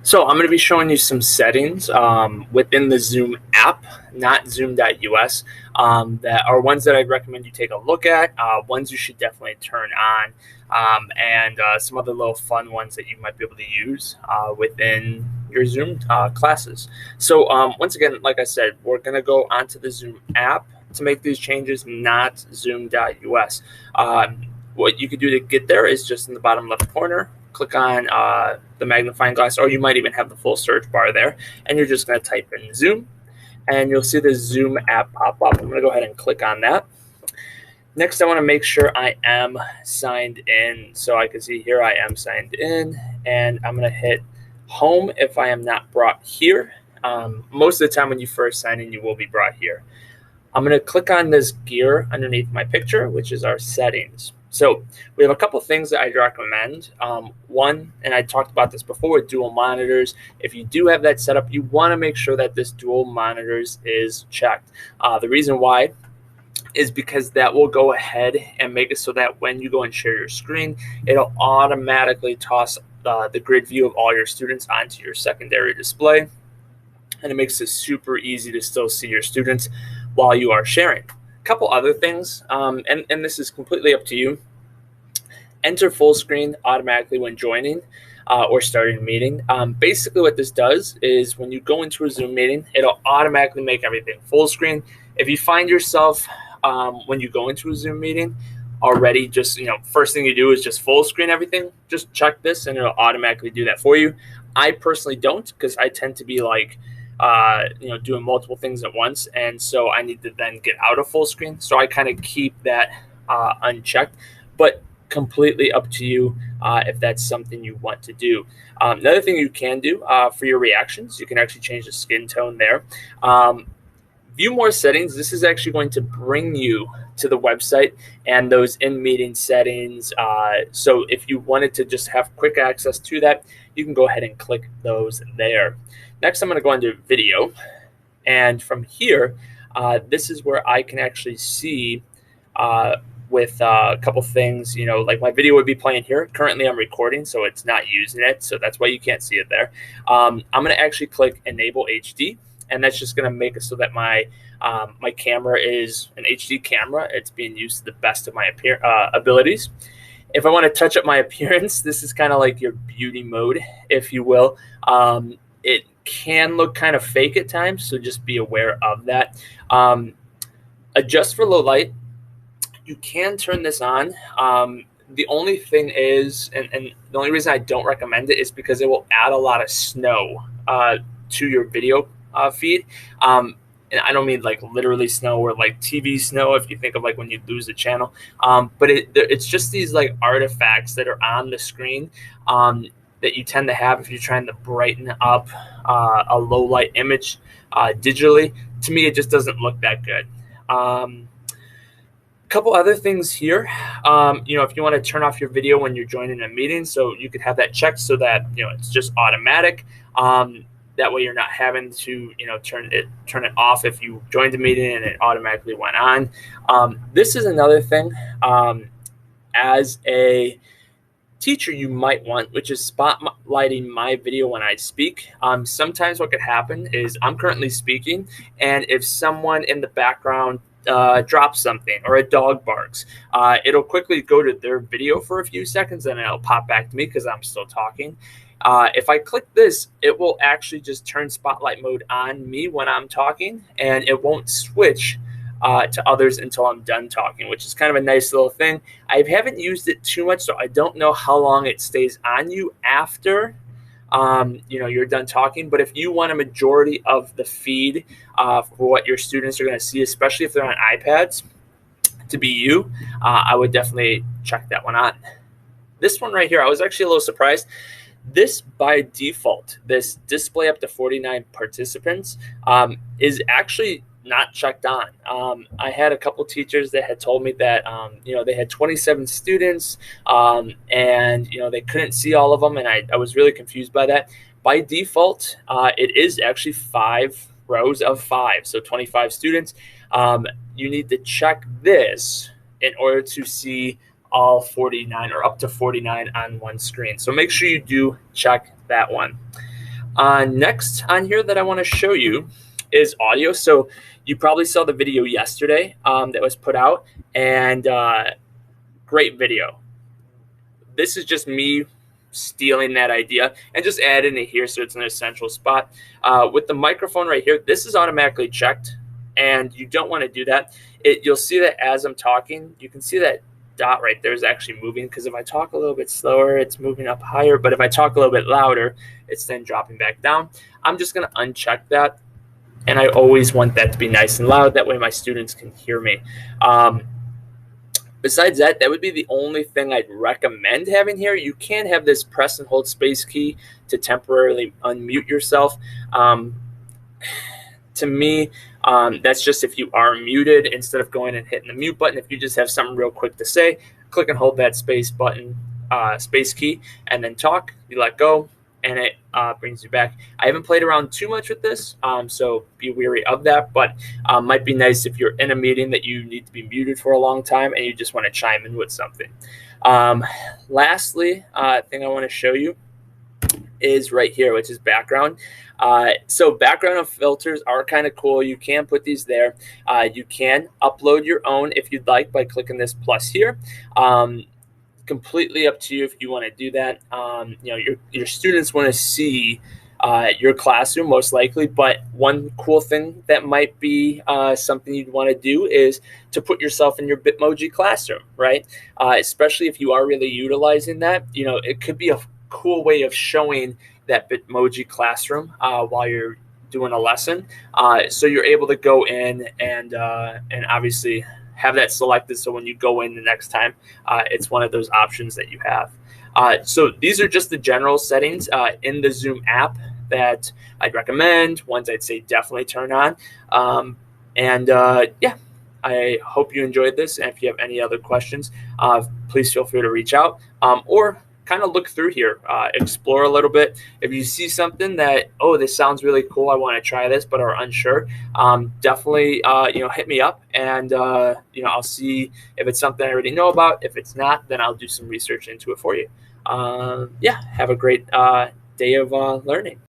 So I'm going to be showing you some settings within the Zoom app, not Zoom.us, that are ones that I'd recommend you take a look at, ones you should definitely turn on, and some other little fun ones that you might be able to use within your Zoom classes. So once again, like I said, we're going to go onto the Zoom app to make these changes, not Zoom.us. What you could do to get there is just in the bottom left corner, click on the magnifying glass, or you might even have the full search bar there, and you're just going to type in Zoom, and you'll see the Zoom app pop up. I'm going to go ahead and click on that. Next, I want to make sure I am signed in. So I can see here I am signed in, and I'm going to hit home if I am not brought here. Most of the time when you first sign in, you will be brought here. I'm going to click on this gear underneath my picture, which is our settings. So we have a couple things that I'd recommend. One, and I talked about this before with dual monitors. If you do have that set up, you want to make sure that this dual monitors is checked. The reason why is because that will go ahead and make it so that when you go and share your screen, it'll automatically toss the grid view of all your students onto your secondary display. And it makes it super easy to still see your students while you are sharing. A couple other things, and this is completely up to you. Enter full screen automatically when joining or starting a meeting. Basically what this does is when you go into a Zoom meeting, it'll automatically make everything full screen. If you find yourself when you go into a Zoom meeting already, just, first thing you do is just full screen everything, just check this and it'll automatically do that for you. I personally don't, because I tend to be like, doing multiple things at once. And so I need to then get out of full screen. So I kind of keep that unchecked, but completely up to you if that's something you want to do. Another thing you can do for your reactions, you can actually change the skin tone there. View more settings. This is actually going to bring you to the website and those in-meeting settings. So if you wanted to just have quick access to that, you can go ahead and click those there. Next, I'm going to go into video. And from here, this is where I can actually see with a couple things, like my video would be playing here. Currently, I'm recording, so it's not using it. So that's why you can't see it there. I'm going to actually click Enable HD. And that's just going to make it so that my camera is an HD camera. It's being used to the best of my abilities. If I want to touch up my appearance, this is kind of like your beauty mode, if you will. It can look kind of fake at times, so just be aware of that. Adjust for low light. You can turn this on. The only thing is, and the only reason I don't recommend it is because it will add a lot of snow to your video feed. And I don't mean like literally snow or like TV snow, if you think of like when you lose a channel. But it's just these like artifacts that are on the screen that you tend to have if you're trying to brighten up a low light image digitally. To me, it just doesn't look that good. Couple other things here. If you want to turn off your video when you're joining a meeting, so you could have that checked so that it's just automatic. That way you're not having to turn it off if you joined the meeting and it automatically went on. This is another thing as a teacher you might want, which is spotlighting my video when I speak. Sometimes what could happen is I'm currently speaking, and if someone in the background drops something or a dog barks, it'll quickly go to their video for a few seconds and it'll pop back to me because I'm still talking. If I click this, it will actually just turn spotlight mode on me when I'm talking, and it won't switch to others until I'm done talking, which is kind of a nice little thing. I haven't used it too much, so I don't know how long it stays on you after you're done talking. But if you want a majority of the feed for what your students are going to see, especially if they're on iPads, to be you, I would definitely check that one on. This one right here, I was actually a little surprised. This by default, this display up to 49 participants is actually not checked on. I had a couple teachers that had told me that they had 27 students and they couldn't see all of them, and I was really confused by that. By default, it is actually 5 rows of 5, so 25 students. You need to check this in order to see all 49 or up to 49 on one screen. So make sure you do check that one. Next on here that I want to show you is audio. So you probably saw the video yesterday that was put out, and great video. This is just me stealing that idea and just adding it here so it's in a central spot. With the microphone right here, this is automatically checked, and you don't want to do that. You'll see that as I'm talking, you can see that dot right there is actually moving, because if I talk a little bit slower, it's moving up higher, but if I talk a little bit louder, it's then dropping back down. I'm just going to uncheck that, and I always want that to be nice and loud. That way my students can hear me. Besides that, that would be the only thing I'd recommend having here. You can have this press and hold space key to temporarily unmute yourself. To me, that's just if you are muted, instead of going and hitting the mute button. If you just have something real quick to say, click and hold that space button, space key, and then talk. You let go, and it brings you back. I haven't played around too much with this, so be wary of that, but might be nice if you're in a meeting that you need to be muted for a long time and you just want to chime in with something. Lastly, thing I want to show you is right here, which is background. So background filters are kind of cool. You can put these there. You can upload your own if you'd like by clicking this plus here. Completely up to you if you want to do that. Your students want to see your classroom most likely, but one cool thing that might be something you'd want to do is to put yourself in your Bitmoji classroom, right? Especially if you are really utilizing that. It could be a cool way of showing that Bitmoji classroom while you're doing a lesson, so you're able to go in and obviously have that selected, so when you go in the next time, it's one of those options that you have. So these are just the general settings in the Zoom app that I'd recommend, ones I'd say definitely turn on. Yeah, I hope you enjoyed this, and if you have any other questions, please feel free to reach out, or kind of look through here, explore a little bit. If you see something that, oh, this sounds really cool, I want to try this, but are unsure, definitely, hit me up, and, I'll see if it's something I already know about. If it's not, then I'll do some research into it for you. Yeah, have a great day of learning.